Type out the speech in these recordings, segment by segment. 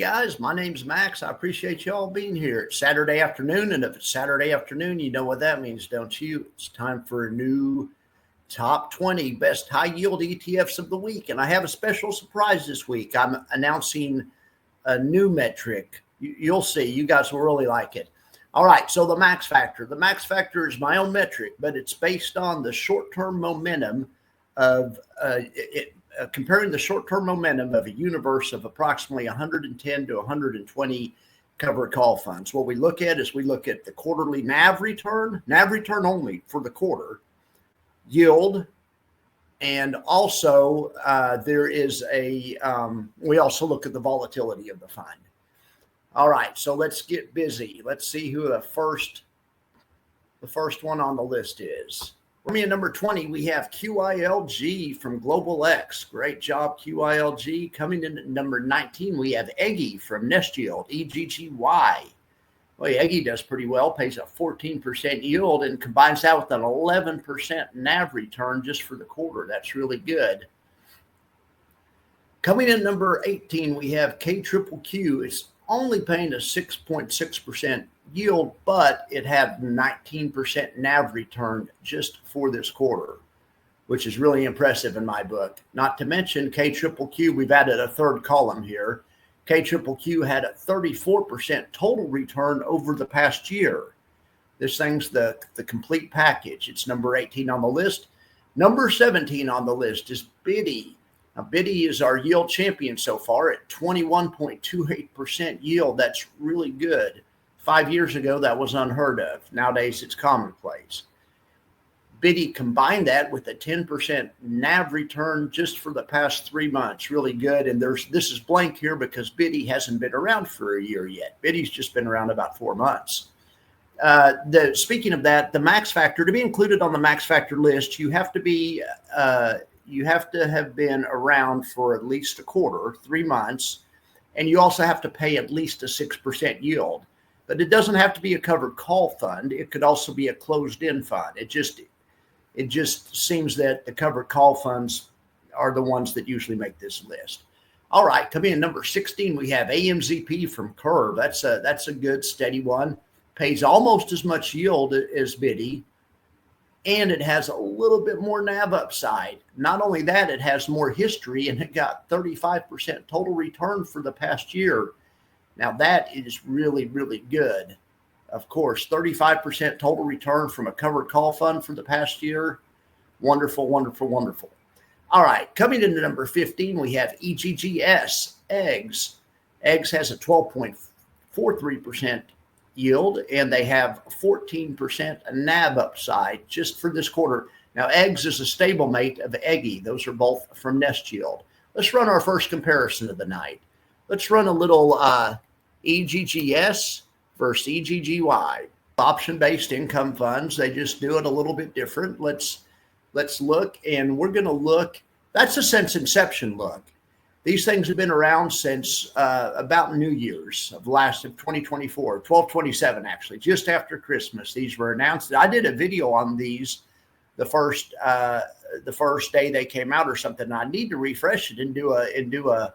Guys, my name's Max. I appreciate y'all being here. It's Saturday afternoon, and if it's Saturday afternoon, you know what that means, don't you? It's time for a new top 20 best high yield ETFs of the week, and I have a special surprise this week. I'm announcing a new metric. You'll see. You guys will really like it. All right, so the max factor. The max factor is my own metric, but it's based on the short-term momentum of comparing the short-term momentum of a universe of approximately 110 to 120 covered call funds. What we look at is we look at the quarterly NAV return only for the quarter, yield, and also there is we also look at the volatility of the fund. All right, so let's get busy. Let's see who the first one on the list is. For me at number 20, we have QILG from Global X. Great job, QILG. Coming in at number 19, we have Eggy from Nest Yield, EGGY. Well, Eggy does pretty well, pays a 14% yield and combines that with an 11% NAV return just for the quarter. That's really good. Coming in at number 18, we have KQQQ. It's only paying a 6.6% yield, but it had 19% NAV return just for this quarter, which is really impressive in my book. Not to mention KQQQ, we've added a third column here. KQQQ had a 34% total return over the past year. This thing's the complete package. It's number 18 on the list. Number 17 on the list is Biddy. Now, Biddy is our yield champion so far at 21.28% yield. That's really good. 5 years ago, that was unheard of. Nowadays, it's commonplace. Biddy combined that with a 10% NAV return just for the past 3 months. Really good. And this is blank here because Biddy hasn't been around for a year yet. Biddy's just been around about 4 months. Speaking of that, the max factor, to be included on the max factor list, you have to have been around for at least a quarter, 3 months, and you also have to pay at least a 6% yield. But it doesn't have to be a covered call fund. It could also be a closed-end fund. It just seems that the covered call funds are the ones that usually make this list. All right, coming in number 16, we have AMZP from Curve. That's a good steady one. Pays almost as much yield as Biddy, and it has a little bit more NAV upside. Not only that, it has more history, and it got 35% total return for the past year. Now, that is really, really good. Of course, 35% total return from a covered call fund for the past year. Wonderful, wonderful, wonderful. All right, coming into number 15, we have EGGS, Eggs. Eggs has a 12.43% yield, and they have 14% NAV upside just for this quarter. Now, Eggs is a stablemate of Eggy. Those are both from Nest Yield. Let's run our first comparison of the night. Let's run a little EGGS versus EGGY. Option-based income funds, they just do it a little bit different. Let's look, and we're going to look. That's a since inception look. These things have been around since about New Year's of 2024, 12/27 actually, just after Christmas. These were announced. I did a video on these the first day they came out or something. I need to refresh it and do an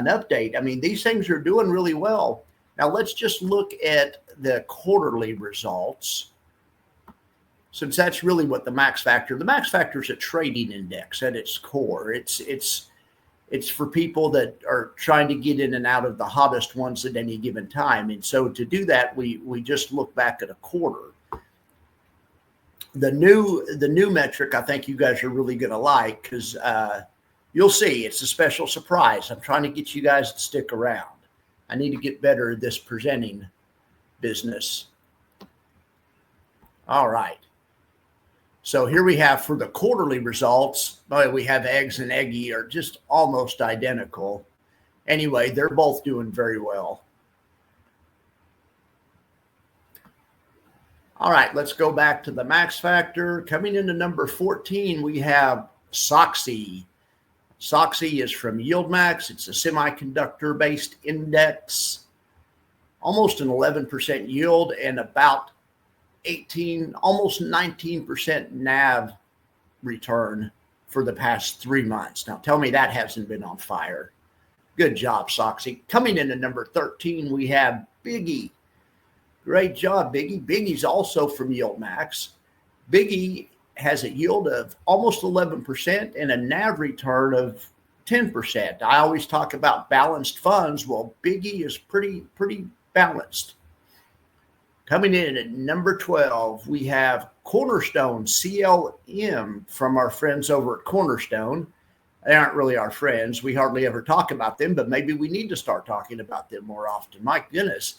update. I mean, these things are doing really well. Now let's just look at the quarterly results, since that's really what the max factor. The max factor is a trading index at its core. It's for people that are trying to get in and out of the hottest ones at any given time. And so to do that, we just look back at a quarter. The new metric, I think you guys are really going to like, because you'll see it's a special surprise. I'm trying to get you guys to stick around. I need to get better at this presenting business. All right. So here we have for the quarterly results, we have Eggs and Eggy are just almost identical. Anyway, they're both doing very well. All right, let's go back to the max factor. Coming into number 14, we have SOXY. SOXY is from YieldMax. It's a semiconductor-based index, almost an 11% yield and about 18, almost 19% NAV return for the past 3 months. Now, tell me that hasn't been on fire. Good job, Soxy. Coming in at number 13, we have Biggie. Great job, Biggie. Biggie's also from YieldMax. Biggie has a yield of almost 11% and a NAV return of 10%. I always talk about balanced funds. Well, Biggie is pretty balanced. Coming in at number 12, we have Cornerstone CLM from our friends over at Cornerstone. They aren't really our friends. We hardly ever talk about them, but maybe we need to start talking about them more often. My goodness,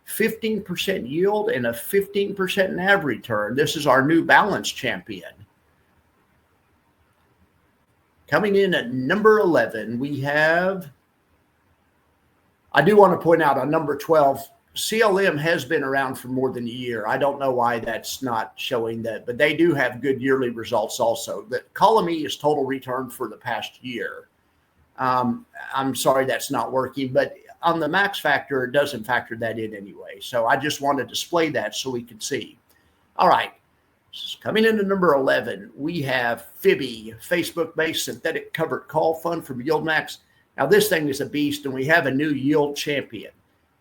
15% yield and a 15% NAV return. This is our new balance champion. Coming in at number 11, we have, I do want to point out on number 12, CLM has been around for more than a year. I don't know why that's not showing that, but they do have good yearly results also. The column E is total return for the past year. I'm sorry that's not working, but on the max factor, it doesn't factor that in anyway. So I just want to display that so we can see. All right. Coming into number 11, we have Fibby, Facebook-based synthetic covered call fund from YieldMax. Now, this thing is a beast, and we have a new yield champion.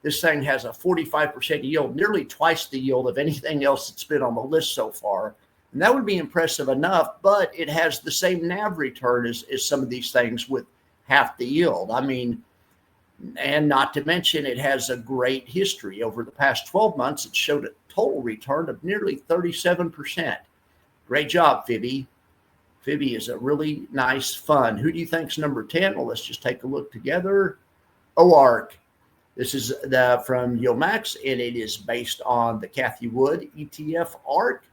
This thing has a 45% yield, nearly twice the yield of anything else that's been on the list so far. And that would be impressive enough, but it has the same NAV return as some of these things with half the yield. I mean, and not to mention it has a great history. Over the past 12 months, it showed a total return of nearly 37%. Great job, Fibby. Fibby is a really nice fund. Who do you think's number 10? Well, let's just take a look together. OARC. This is from YieldMax, and it is based on the Cathie Wood ETF ARC.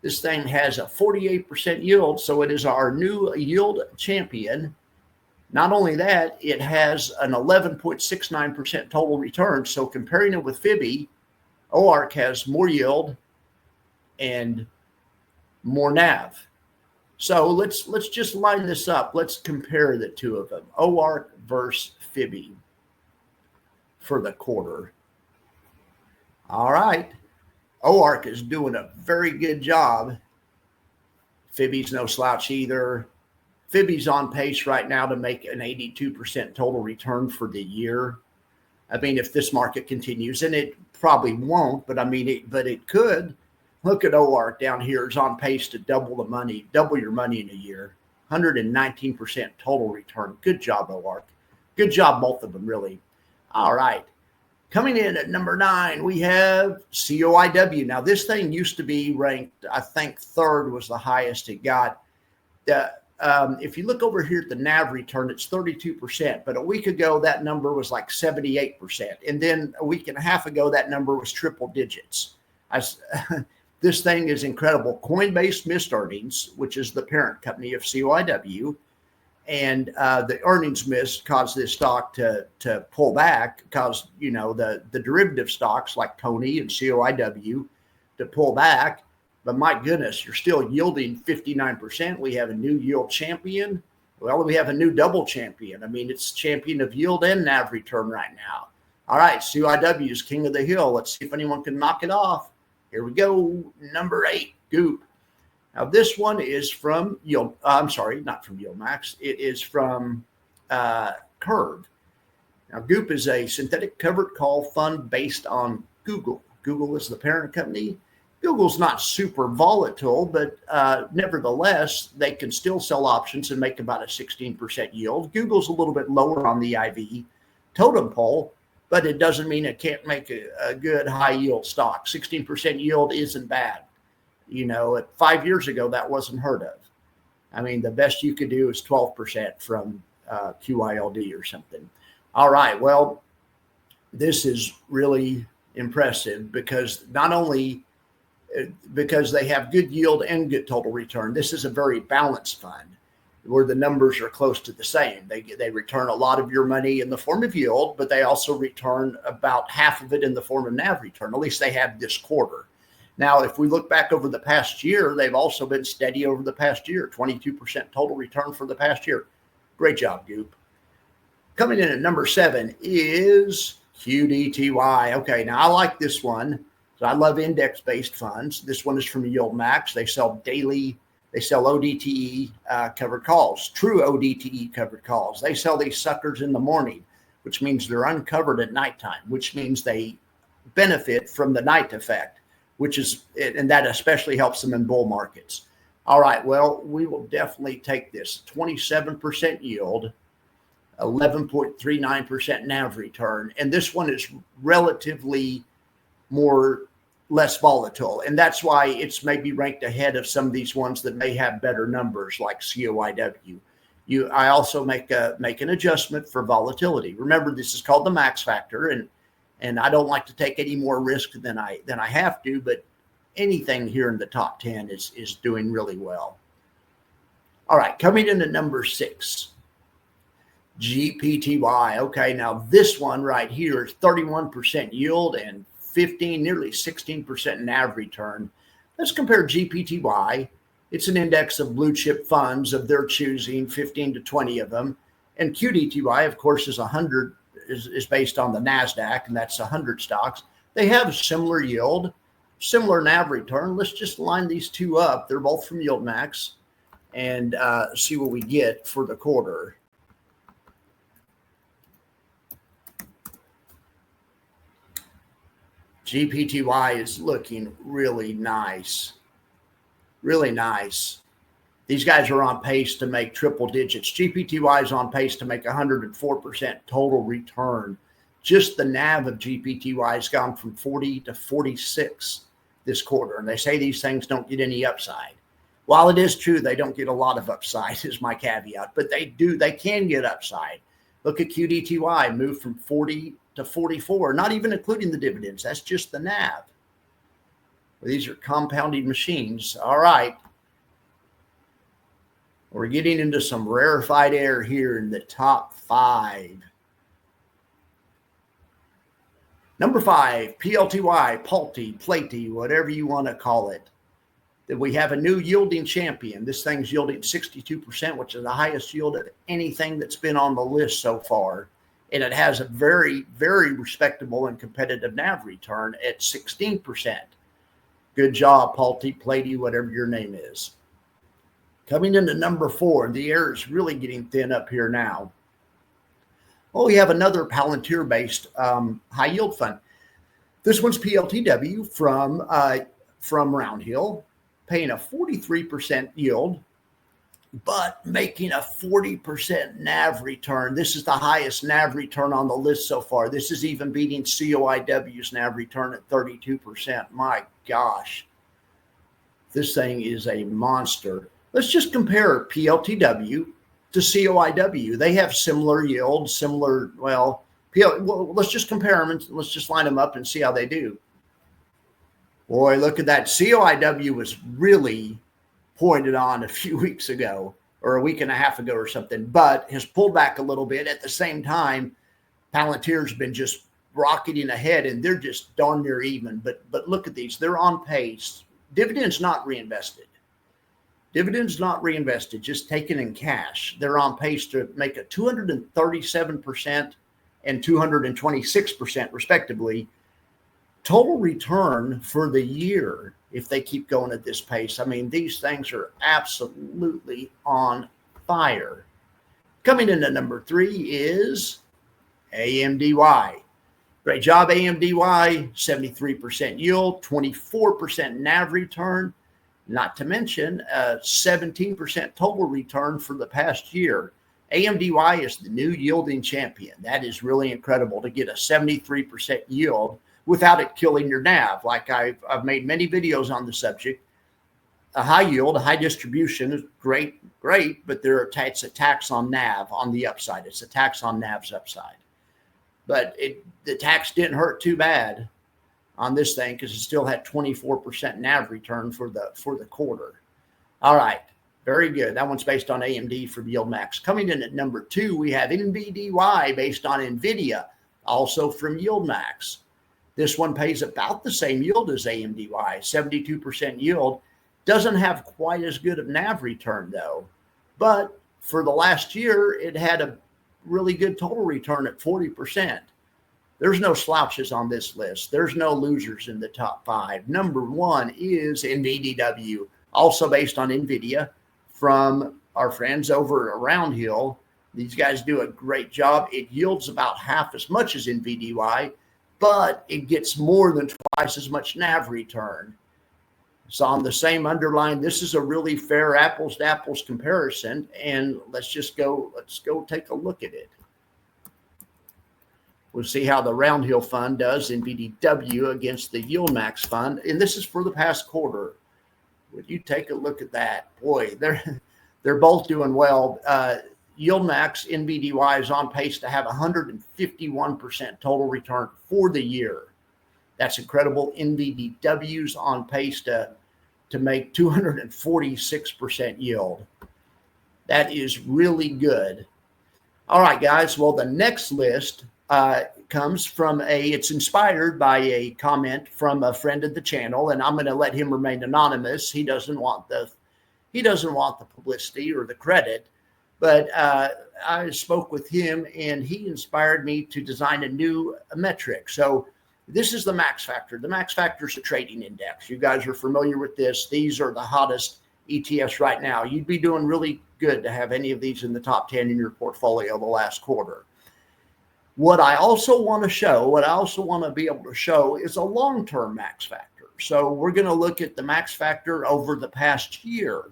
This thing has a 48% yield, so it is our new yield champion. Not only that, it has an 11.69% total return. So comparing it with Fibby, OARC has more yield and more NAV. So let's just line this up. Let's compare the two of them, OARC versus Fibby for the quarter. All right. OARC is doing a very good job. Fibby's no slouch either. Fibby's on pace right now to make an 82% total return for the year. I mean, if this market continues, and it probably won't, but I mean, it could. Look at OARC down here is on pace to double your money in a year. 119% total return. Good job, OARC. Good job, both of them, really. All right. Coming in at number 9, we have COIW. Now, this thing used to be ranked, I think, 3rd was the highest it got. If you look over here at the NAV return, it's 32%. But a week ago, that number was like 78%. And then a week and a half ago, that number was triple digits. This thing is incredible. Coinbase missed earnings, which is the parent company of COIW. And the earnings miss caused this stock to pull back, caused, the derivative stocks like Tony and COIW to pull back. But my goodness, you're still yielding 59%. We have a new yield champion. Well, we have a new double champion. I mean, it's champion of yield and NAV return right now. All right, COIW is king of the hill. Let's see if anyone can knock it off. Here we go. Number 8, Goop. Now, this one is from not from YieldMax. It is from Curve. Now, Goop is a synthetic covered call fund based on Google. Google is the parent company. Google's not super volatile, but nevertheless, they can still sell options and make about a 16% yield. Google's a little bit lower on the IV totem pole, but it doesn't mean it can't make a good high yield stock. 16% yield isn't bad. 5 years ago, that wasn't heard of. I mean, the best you could do is 12% from QYLD or something. All right. Well, this is really impressive because not only because they have good yield and good total return, this is a very balanced fund where the numbers are close to the same. They return a lot of your money in the form of yield, but they also return about half of it in the form of NAV return. At least they have this quarter. Now, if we look back over the past year, they've also been steady over the past year, 22% total return for the past year. Great job, Goop. Coming in at number 7 is QDTY. Okay, now I like this one. So I love index-based funds. This one is from YieldMax. They They sell ODTE covered calls, true ODTE covered calls. They sell these suckers in the morning, which means they're uncovered at nighttime, which means they benefit from the night effect, and that especially helps them in bull markets. All right, well, we will definitely take this 27% yield, 11.39% NAV return. And this one is relatively less volatile. And that's why it's maybe ranked ahead of some of these ones that may have better numbers like COIW. I also make an adjustment for volatility. Remember, this is called the max factor, and I don't like to take any more risk than I have to, but anything here in the top 10 is doing really well. All right, coming into number 6, GPTY. Okay, now this one right here is 31% yield and 15, nearly 16% NAV return. Let's compare GPTY. It's an index of blue chip funds of their choosing, 15 to 20 of them. And QDTY, of course, is 100, is based on the NASDAQ, and that's 100 stocks. They have similar yield, similar NAV return. Let's just line these two up. They're both from YieldMax, and see what we get for the quarter. GPTY is looking really nice. Really nice. These guys are on pace to make triple digits. GPTY is on pace to make 104% total return. Just the NAV of GPTY has gone from 40 to 46 this quarter. And they say these things don't get any upside. While it is true they don't get a lot of upside, is my caveat, but they can get upside. Look at QDTY, moved from 40 to 44, not even including the dividends. That's just the NAV. These are compounding machines. All right. We're getting into some rarefied air here in the top 5. Number 5, PLTY, Palty, Platy, whatever you want to call it. That we have a new yielding champion. This thing's yielding 62%, which is the highest yield of anything that's been on the list so far. And it has a very, very respectable and competitive NAV return at 16%. Good job, Palty, Platy, whatever your name is. Coming into number 4, the air is really getting thin up here now. Well, we have another Palantir-based high yield fund. This one's PLTW from Round Hill, paying a 43% yield, but making a 40% NAV return. This is the highest NAV return on the list so far. This is even beating COIW's NAV return at 32%. My gosh, this thing is a monster. Let's just compare PLTW to COIW. They have similar yields, let's just compare them and let's just line them up and see how they do. Boy, look at that. COIW was really pointed on a few weeks ago or a week and a half ago or something, but has pulled back a little bit. At the same time, Palantir's been just rocketing ahead and they're just darn near even. But look at these. They're on pace. Dividends not reinvested. Dividends not reinvested, just taken in cash. They're on pace to make a 237% and 226% respectively total return for the year if they keep going at this pace. I mean, these things are absolutely on fire. Coming into number 3 is AMDY. Great job, AMDY. 73% yield, 24% NAV return, not to mention 17% total return for the past year. AMDY is the new yielding champion. That is really incredible to get a 73% yield without it killing your NAV. Like I've made many videos on the subject. A high yield, a high distribution is great, but it's a tax on NAV on the upside. It's a tax on NAV's upside. But the tax didn't hurt too bad on this thing because it still had 24% NAV return for the quarter. All right, very good. That one's based on AMD from YieldMax. Coming in at number 2, we have NVDY based on NVIDIA, also from YieldMax. This one pays about the same yield as AMDY, 72% yield. Doesn't have quite as good of NAV return though. But for the last year, it had a really good total return at 40%. There's no slouches on this list. There's no losers in the top 5. Number 1 is NVDW also based on NVIDIA from our friends over at Roundhill. These guys do a great job. It yields about half as much as NVDY, but it gets more than twice as much NAV return. So on the same underlying, this is a really fair apples to apples comparison. And let's go take a look at it. We'll see how the Roundhill fund does in BDW against the YieldMax fund. And this is for the past quarter. Would you take a look at that? Boy, they're both doing well. YieldMax NVDY is on pace to have 151% total return for the year. That's incredible. NVDW's on pace to make 246% yield. That is really good. All right, guys. Well, the next list comes from it's inspired by a comment from a friend of the channel, and I'm going to let him remain anonymous. He doesn't want the publicity or the credit, but I spoke with him, and he inspired me to design a new metric. So this is the MaxFactor. The MaxFactor is a trading index. You guys are familiar with this. These are the hottest ETFs right now. You'd be doing really good to have any of these in the top 10 in your portfolio the last quarter. What I also want to be able to show is a long-term MaxFactor. So we're going to look at the MaxFactor over the past year.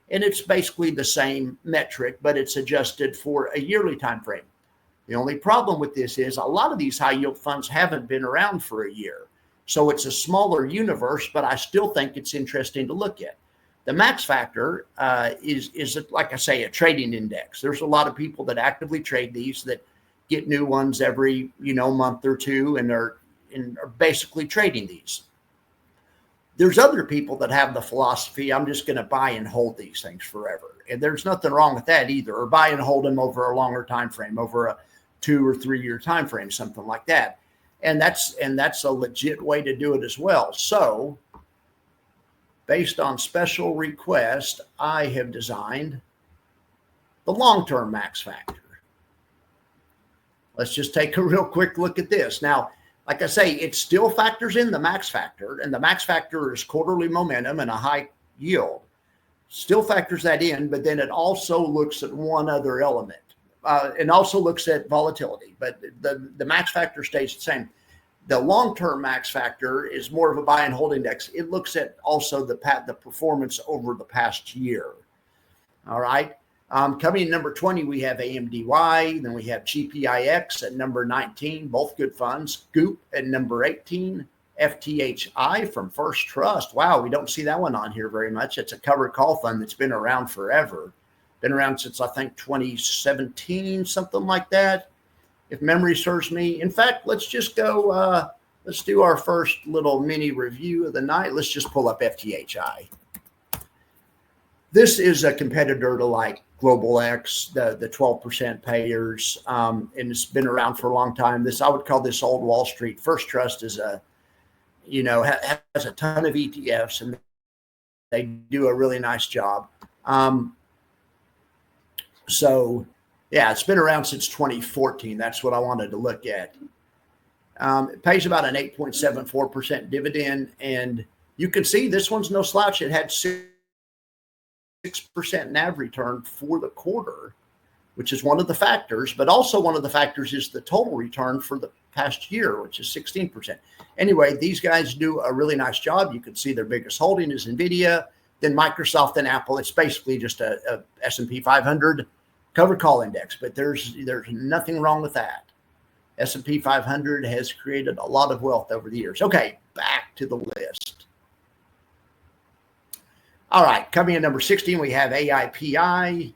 And it's basically the same metric, but it's adjusted for a yearly time frame. The only problem with this is a lot of these high yield funds haven't been around for a year. So it's a smaller universe, but I still think it's interesting to look at. The MaxFactor is like I say, a trading index. There's a lot of people that actively trade these that get new ones every month or two and are basically trading these. There's other people that have the philosophy, I'm just going to buy and hold these things forever. And there's nothing wrong with that either, or buy and hold them over a longer time frame, over a 2 or 3 year time frame, something like that. And that's a legit way to do it as well. So based on special request, I have designed the long-term MaxFactor. Let's just take a real quick look at this. Now, like I say, it still factors in the MaxFactor, and the MaxFactor is quarterly momentum and a high yield. Still factors that in, but then it also looks at one other element, and also looks at volatility. But the MaxFactor stays the same. The long-term MaxFactor is more of a buy and hold index. It looks at also the performance over the past year. All right. Coming in number 20, we have AMDY. Then we have GPIX at number 19, both good funds. Goop at number 18. FTHI from First Trust. Wow, we don't see that one on here very much. It's a covered call fund that's been around forever. Been around since, I think, 2017, something like that, if memory serves me. In fact, let's just go, let's do our first little mini review of the night. Let's just pull up FTHI. This is a competitor to like Global X, the 12% payers, and it's been around for a long time. I would call this old Wall Street. First Trust is has a ton of ETFs, and they do a really nice job. So yeah, it's been around since 2014. That's what I wanted to look at. It pays about an 8.74% dividend, and you can see this one's no slouch. It had 6% NAV return for the quarter, which is one of the factors, but also one of the factors is the total return for the past year, which is 16%. Anyway, these guys do a really nice job. You can see their biggest holding is NVIDIA, then Microsoft, then Apple. It's basically just a S&P 500 covered call index, but there's nothing wrong with that. S&P 500 has created a lot of wealth over the years. Okay, back to the list. All right, coming in number 16, we have AIPI.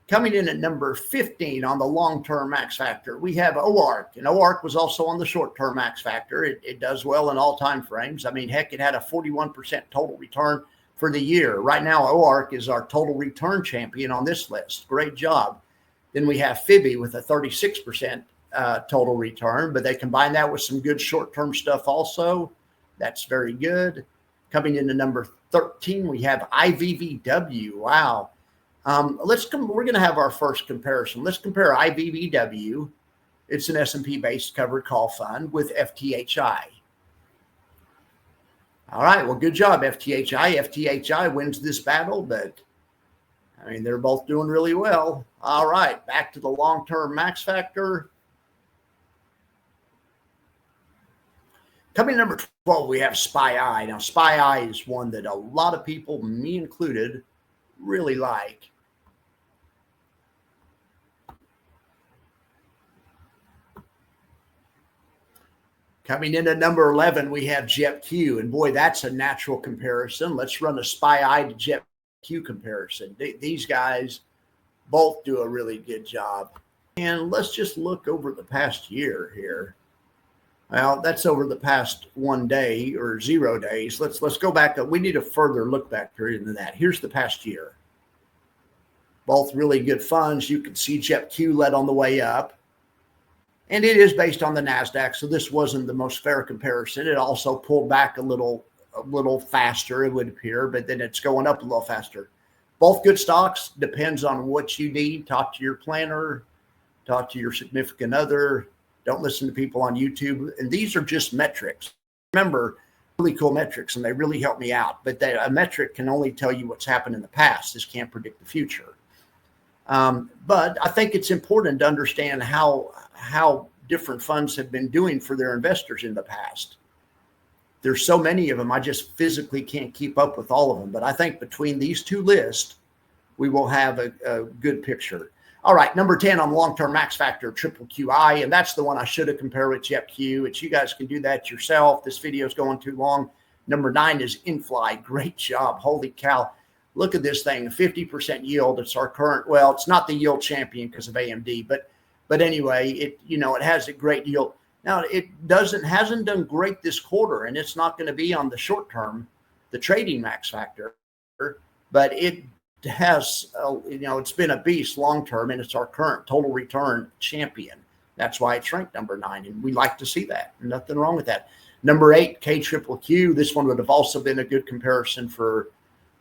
Coming in at number 15 on the long-term MaxFactor, we have OARC. And OARC was also on the short-term MaxFactor. It does well in all time frames. I mean, heck, it had a 41% total return for the year. Right now, OARC is our total return champion on this list. Great job. Then we have FIBI with a 36% total return, but they combine that with some good short-term stuff also. That's very good. Coming into number 13, we have IVVW. Wow. We're going to have our first comparison. Let's compare IVVW. It's an S&P based covered call fund with FTHI. All right, well, good job, FTHI. FTHI wins this battle, but I mean, they're both doing really well. All right, back to the long-term max factor. Coming number 12, we have SPY. Now, SPY is one that a lot of people, me included, really like. Coming in at number 11, we have JetQ. And boy, that's a natural comparison. Let's run a SPY to JetQ comparison. These guys both do a really good job. And let's just look over the past year here. Well, that's over the past 1 day or 0 days. Let's go back. We need a further look back period than that. Here's the past year. Both really good funds. You can see JetQ led on the way up. And it is based on the NASDAQ, so this wasn't the most fair comparison. It also pulled back a little faster, it would appear, but then it's going up a little faster. Both good stocks. Depends on what you need. Talk to your planner. Talk to your significant other. Don't listen to people on YouTube. And these are just metrics. Remember, really cool metrics, and they really help me out. But a metric can only tell you what's happened in the past. This can't predict the future. But I think it's important to understand how different funds have been doing for their investors in the past. There's so many of them, I just physically can't keep up with all of them. But I think between these two lists, we will have a good picture. All right, number 10 on long-term max factor, triple QI, and that's the one I should have compared with JetQ. It's you guys can do that yourself. This video is going too long. Number 9 is InFly. Great job. Holy cow. Look at this thing, 50% yield. It's our current, well, it's not the yield champion because of AMD, but anyway, it has a great yield. Now it hasn't done great this quarter, and it's not going to be on the short term, the trading max factor, but it has, it's been a beast long term, and it's our current total return champion. That's why it's ranked number 9, and we like to see that. Nothing wrong with that. Number 8, KQQQ. This one would have also been a good comparison for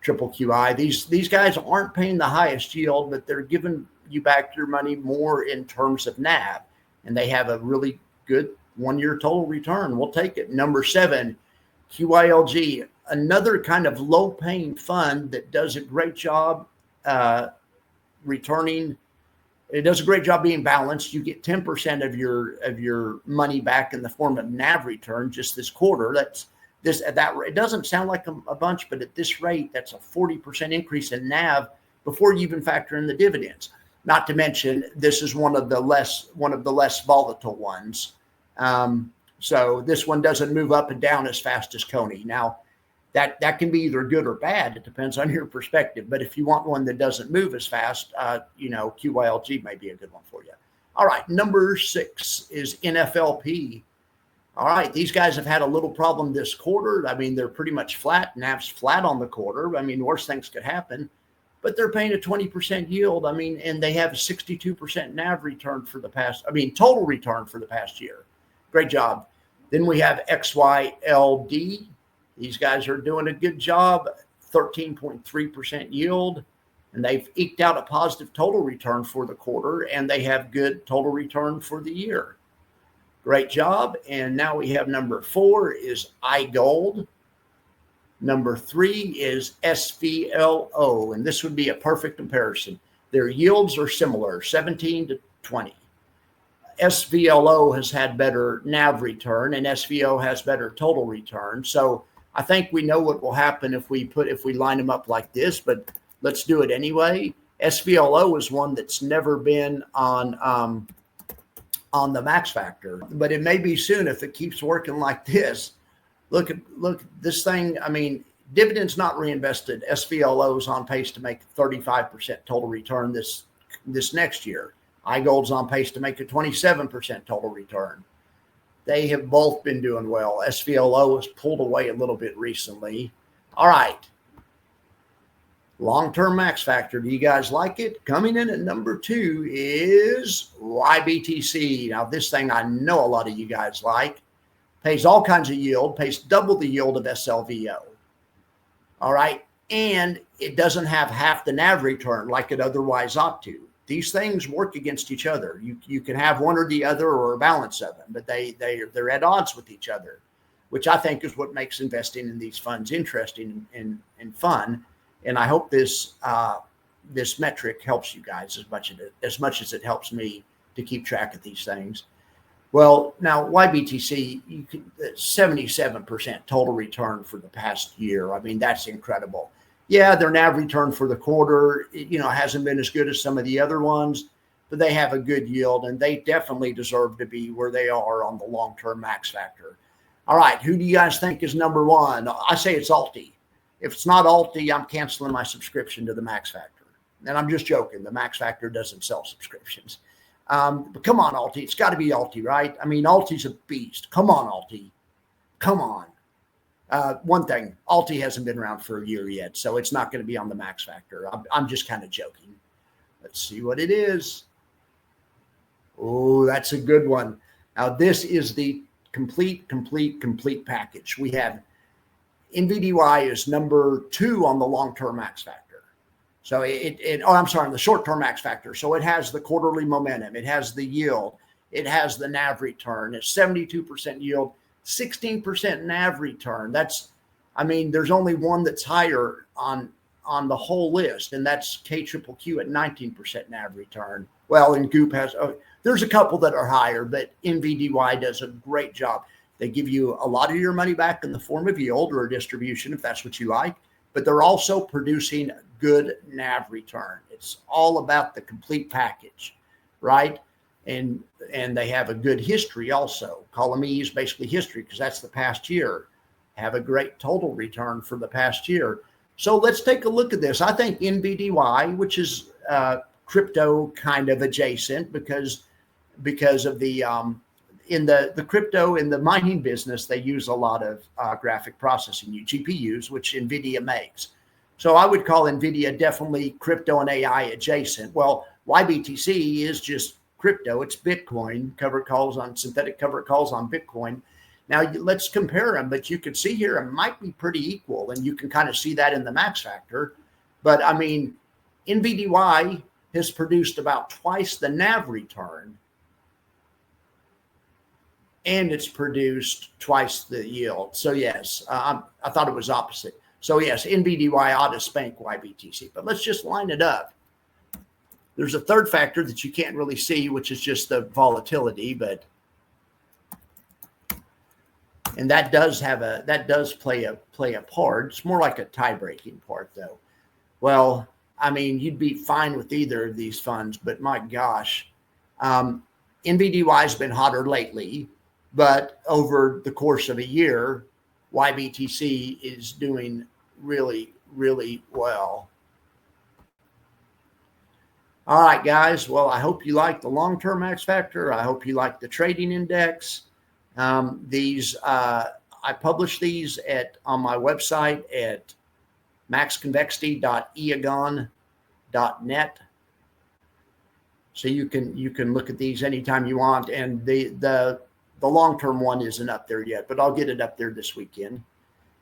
triple QI. These guys aren't paying the highest yield, but they're giving you back your money more in terms of NAV, and they have a really good 1-year total return. We'll take it. Number 7, QYLG, another kind of low-paying fund that does a great job returning. It does a great job being balanced. You get 10% of your money back in the form of NAV return just this quarter. It doesn't sound like a bunch, but at this rate, that's a 40% increase in NAV before you even factor in the dividends. Not to mention, this is one of the less volatile ones. So this one doesn't move up and down as fast as Coney. Now, that can be either good or bad. It depends on your perspective. But if you want one that doesn't move as fast, QYLG may be a good one for you. All right, number 6 is NFLP. All right, these guys have had a little problem this quarter. I mean, they're pretty much flat. NAV's flat on the quarter. I mean, worse things could happen. But they're paying a 20% yield. I mean, and they have a 62% NAV return total return for the past year. Great job. Then we have XYLD. These guys are doing a good job, 13.3% yield, and they've eked out a positive total return for the quarter, and they have good total return for the year. Great job. And now we have number 4 is iGold. Number 3 is SVLO, and this would be a perfect comparison. Their yields are similar, 17 to 20. SVLO has had better NAV return, and SVO has better total return. So I think we know what will happen if we line them up like this, but let's do it anyway. SVLO is one that's never been on the max factor, but it may be soon if it keeps working like this. Look at this thing. I mean, dividends not reinvested. SVLO is on pace to make 35% total return this next year. iGold's on pace to make a 27% total return. They have both been doing well. SVLO has pulled away a little bit recently. All right. Long-term max factor. Do you guys like it? Coming in at number 2 is YBTC. Now, this thing I know a lot of you guys like. Pays all kinds of yield, pays double the yield of SLVO. All right. And it doesn't have half the NAV return like it otherwise ought to. These things work against each other. You can have one or the other or a balance of them, but they're at odds with each other. which I think is what makes investing in these funds interesting and fun. And I hope this this metric helps you guys as much as it helps me to keep track of these things. Well, now YBTC, 77% total return for the past year. I mean, that's incredible. Yeah, their NAV return for the quarter, hasn't been as good as some of the other ones, but they have a good yield, and they definitely deserve to be where they are on the long-term max factor. All right, who do you guys think is number one? I say it's ULTY. If it's not ULTY, I'm canceling my subscription to the max factor. And I'm just joking. The max factor doesn't sell subscriptions. But come on, ULTY. It's got to be ULTY, right? I mean, ULTY's a beast. Come on, ULTY. Come on. One thing, ULTY hasn't been around for a year yet, so it's not going to be on the max factor. I'm just kind of joking. Let's see what it is. Oh, that's a good one. Now, this is the complete package. We have NVDY is number 2 on the long-term max factor. So on the short-term max factor. So it has the quarterly momentum. It has the yield. It has the NAV return. It's 72% yield, 16% NAV return. There's only one that's higher on the whole list, and that's KQQQ at 19% NAV return. Well, and Goop there's a couple that are higher, but NVDY does a great job. They give you a lot of your money back in the form of yield or a distribution, if that's what you like, but they're also producing good NAV return. It's all about the complete package, right? And they have a good history also. Column E is basically history because that's the past year. Have a great total return for the past year. So let's take a look at this. I think NVDY, which is crypto kind of adjacent because of the in the crypto, in the mining business, they use a lot of graphic processing, GPUs, which NVIDIA makes. So I would call NVIDIA definitely crypto and AI adjacent. Well, YBTC is just crypto. It's Bitcoin, synthetic covered calls on Bitcoin. Now let's compare them, but you can see here it might be pretty equal, and you can kind of see that in the max factor. But I mean, NVDY has produced about twice the NAV return, and it's produced twice the yield. So yes, I thought it was opposite. So yes, NVDY ought to spank YBTC, but let's just line it up. There's a third factor that you can't really see, which is just the volatility, and that does play a part. It's more like a tie-breaking part, though. Well, I mean, you'd be fine with either of these funds, but my gosh, NVDY has been hotter lately, but over the course of a year, YBTC is doing really, really well. All right, guys. Well, I hope you like the long-term max factor. I hope you like the trading index. I publish these on my website at maxconvexity.eagon.net. So you can look at these anytime you want. And the long-term one isn't up there yet, but I'll get it up there this weekend.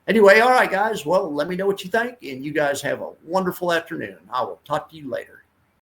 Anyway, all right, guys. Well, let me know what you think, and you guys have a wonderful afternoon. I will talk to you later.